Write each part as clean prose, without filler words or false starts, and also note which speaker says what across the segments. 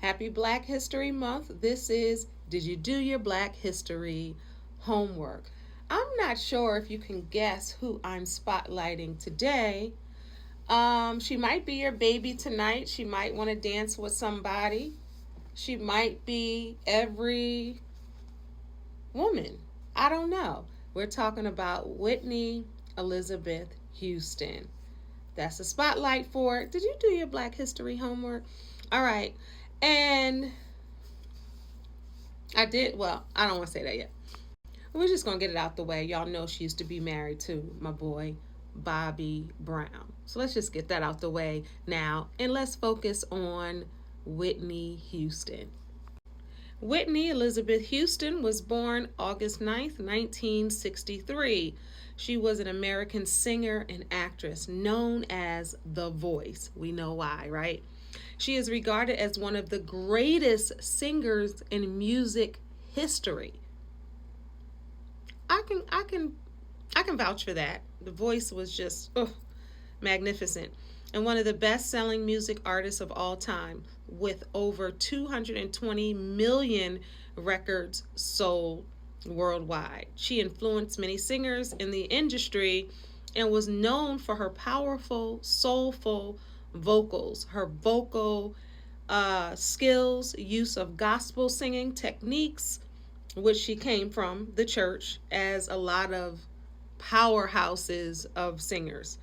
Speaker 1: Happy Black History Month. This is Did You Do Your Black History Homework? I'm not sure if you can guess who I'm spotlighting today. She might be your baby tonight. She might want to dance with somebody. She might be every woman. I don't know. We're talking about Whitney Elizabeth Houston. That's the spotlight for it. Did you do your Black History homework? All right. And I did, well, I don't want to say that yet. We're just going to get it out the way. Y'all know she used to be married to my boy, Bobby Brown. So let's just get that out the way now. And let's focus on Whitney Houston. Whitney Elizabeth Houston was born August 9th, 1963. She was an American singer and actress known as The Voice. We know why, right? She is regarded as one of the greatest singers in music history. I can vouch for that. The Voice was just magnificent, and one of the best-selling music artists of all time, with over 220 million records sold worldwide. She influenced many singers in the industry and was known for her powerful, soulful vocals, her vocal skills, use of gospel singing techniques, which she came from the church, as a lot of powerhouses of singers.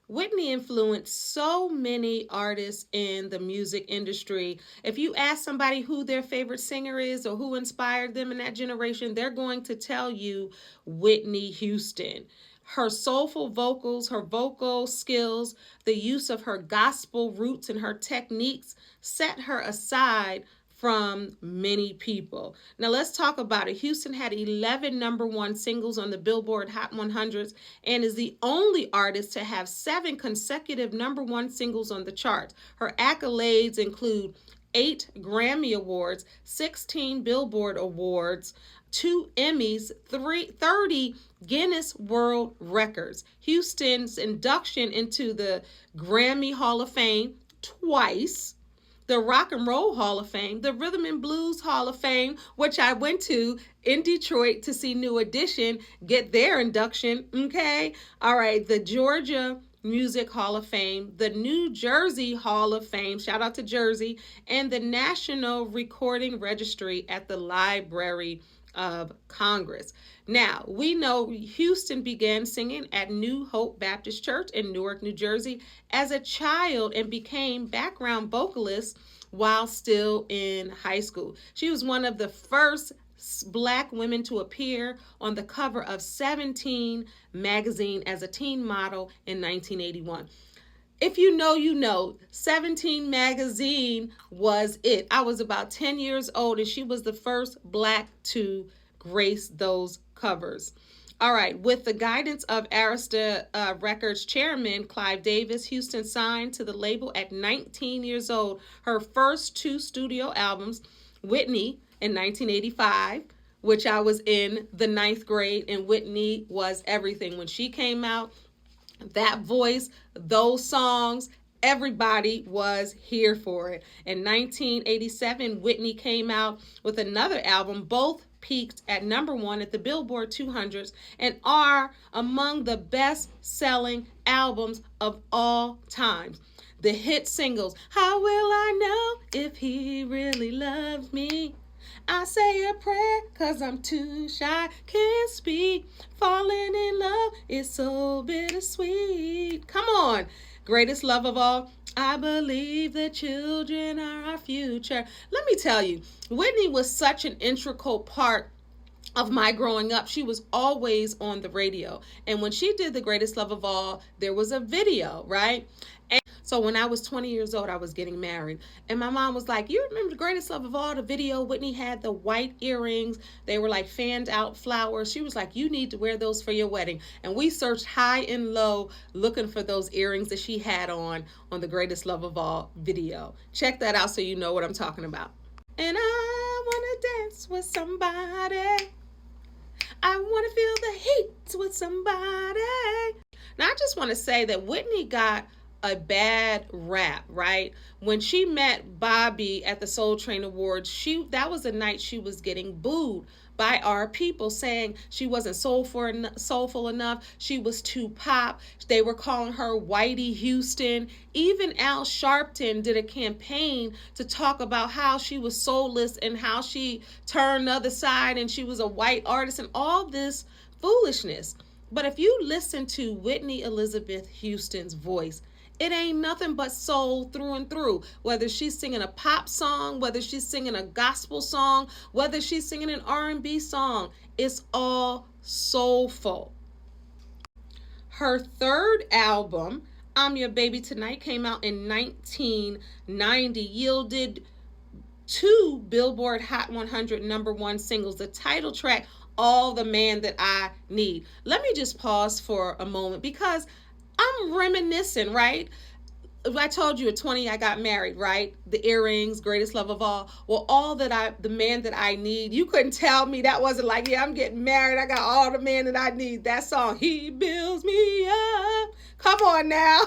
Speaker 1: Whitney influenced so many artists in the music industry. If you ask somebody who their favorite singer is or who inspired them in that generation, they're going to tell you Whitney Houston. Her soulful vocals, her vocal skills, the use of her gospel roots and her techniques set her aside from many people. Now let's talk about it. Houston had 11 number one singles on the Billboard Hot 100s and is the only artist to have 7 consecutive number one singles on the charts. Her accolades include 8 Grammy Awards, 16 Billboard Awards, 2 Emmys, 30 Guinness World Records. Houston's induction into the Grammy Hall of Fame twice, the Rock and Roll Hall of Fame, the Rhythm and Blues Hall of Fame, which I went to in Detroit to see New Edition get their induction, okay? All right, the Georgia Music Hall of Fame, the New Jersey Hall of Fame, shout out to Jersey, and the National Recording Registry at the Library of Congress. Now, we know Houston began singing at New Hope Baptist Church in Newark, New Jersey as a child and became background vocalist while still in high school. She was one of the first Black women to appear on the cover of 17 magazine as a teen model in 1981. If you know, you know, 17 magazine was it. I was about 10 years old and she was the first Black to grace those covers. All right, with the guidance of Arista Records chairman Clive Davis, Houston signed to the label at 19 years old. Her first 2 studio albums, Whitney in 1985, which I was in the 9th grade, and Whitney was everything. When she came out, that voice, those songs, everybody was here for it. In 1987, Whitney came out with another album. Both peaked at number 1 at the Billboard 200s and are among the best-selling albums of all time. The hit singles, How Will I Know If He Really Loves Me? I say a prayer 'cause I'm too shy, can't speak. Falling in love is so bittersweet. Come on. Greatest Love of All, I believe the children are our future. Let me tell you, Whitney was such an integral part of my growing up. She was always on the radio. And when she did The Greatest Love of All, there was a video, right? And so when I was 20 years old, I was getting married. And my mom was like, you remember The Greatest Love of All, the video? Whitney had the white earrings. They were like fanned out flowers. She was like, you need to wear those for your wedding. And we searched high and low looking for those earrings that she had on The Greatest Love of All video. Check that out so you know what I'm talking about. And I want to dance with somebody. I want to feel the heat with somebody. Now, I just want to say that Whitney got a bad rap, right? When she met Bobby at the Soul Train Awards, that was the night she was getting booed by our people, saying she wasn't soulful enough, she was too pop. They were calling her Whitey Houston. Even Al Sharpton did a campaign to talk about how she was soulless and how she turned the other side and she was a white artist and all this foolishness. But if you listen to Whitney Elizabeth Houston's voice, it ain't nothing but soul through and through. Whether she's singing a pop song, whether she's singing a gospel song, whether she's singing an R&B song, it's all soulful. Her third album, I'm Your Baby Tonight, came out in 1990, yielded 2 Billboard Hot 100 #1 singles. The title track, All the Man That I Need. Let me just pause for a moment because I'm reminiscing, right? I told you at 20 I got married, right? The earrings, greatest love of all. Well, the man that I need, you couldn't tell me that wasn't like, yeah, I'm getting married, I got all the man that I need. That song, he builds me up. Come on now.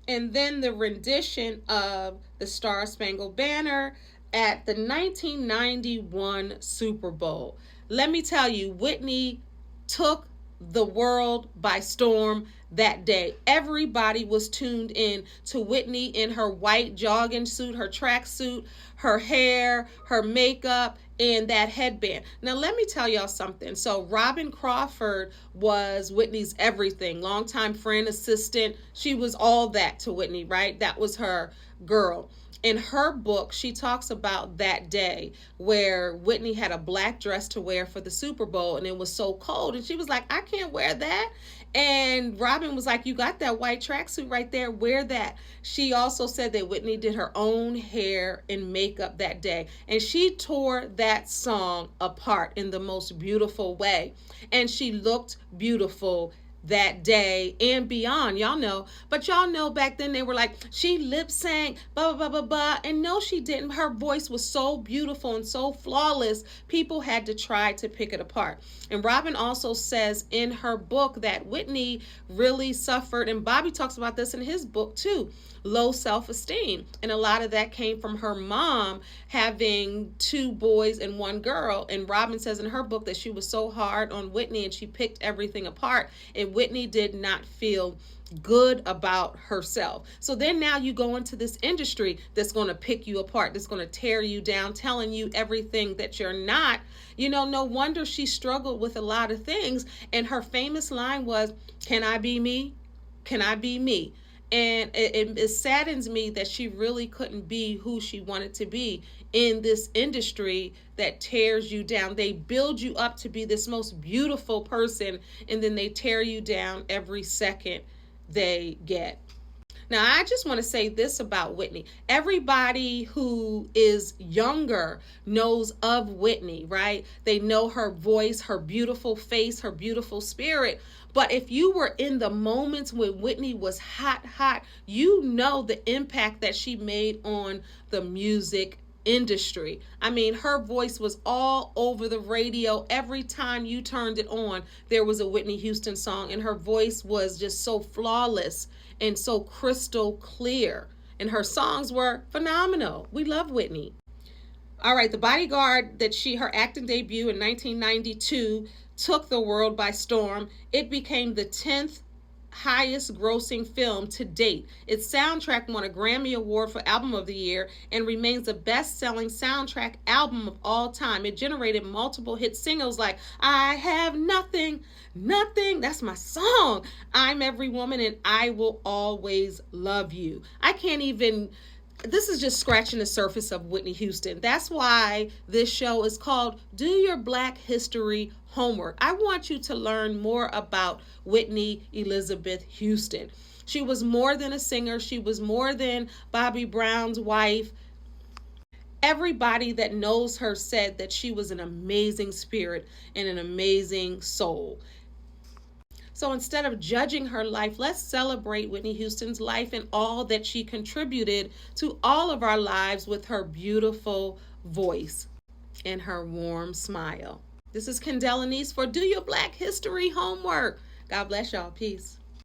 Speaker 1: And then the rendition of the Star Spangled Banner at the 1991 Super Bowl. Let me tell you, Whitney took the world by storm that day. Everybody was tuned in to Whitney in her white jogging suit, her track suit, her hair, her makeup, and that headband. Now, let me tell y'all something. So Robin Crawford was Whitney's everything, longtime friend, assistant. She was all that to Whitney, right? That was her girl. In her book, she talks about that day where Whitney had a black dress to wear for the Super Bowl and it was so cold. And she was like, I can't wear that. And Robin was like, you got that white tracksuit right there, wear that. She also said that Whitney did her own hair and makeup that day. And she tore that song apart in the most beautiful way. And she looked beautiful that day and beyond, y'all know. But y'all know back then they were like, she lip sang, blah, blah, blah, blah, blah. And no, she didn't. Her voice was so beautiful and so flawless, people had to try to pick it apart. And Robin also says in her book that Whitney really suffered, and Bobby talks about this in his book too, low self-esteem. And a lot of that came from her mom having 2 boys and 1 girl. And Robin says in her book that she was so hard on Whitney and she picked everything apart. And Whitney did not feel good about herself. So then now you go into this industry that's going to pick you apart, that's going to tear you down, telling you everything that you're not. You know, no wonder she struggled with a lot of things. And her famous line was, can I be me? Can I be me? And it saddens me that she really couldn't be who she wanted to be in this industry that tears you down. They build you up to be this most beautiful person, and then they tear you down every second they get. Now, I just want to say this about Whitney. Everybody who is younger knows of Whitney, right? They know her voice, her beautiful face, her beautiful spirit. But if you were in the moments when Whitney was hot, you know the impact that she made on the music industry. I mean, her voice was all over the radio. Every time you turned it on, there was a Whitney Houston song, and her voice was just so flawless and so crystal clear. And her songs were phenomenal. We love Whitney. All right, The Bodyguard, her acting debut in 1992 took the world by storm. It became the 10th highest grossing film to date. Its soundtrack won a Grammy Award for Album of the Year and remains the best-selling soundtrack album of all time. It generated multiple hit singles like I Have Nothing, that's my song, I'm Every Woman, and I Will Always Love You. This is just scratching the surface of Whitney Houston. That's why this show is called Do Your Black History Homework. I want you to learn more about Whitney Elizabeth Houston. She was more than a singer. She was more than Bobby Brown's wife. Everybody that knows her said that she was an amazing spirit and an amazing soul. So instead of judging her life, let's celebrate Whitney Houston's life and all that she contributed to all of our lives with her beautiful voice and her warm smile. This is Kendall Anise for Do Your Black History Homework. God bless y'all. Peace.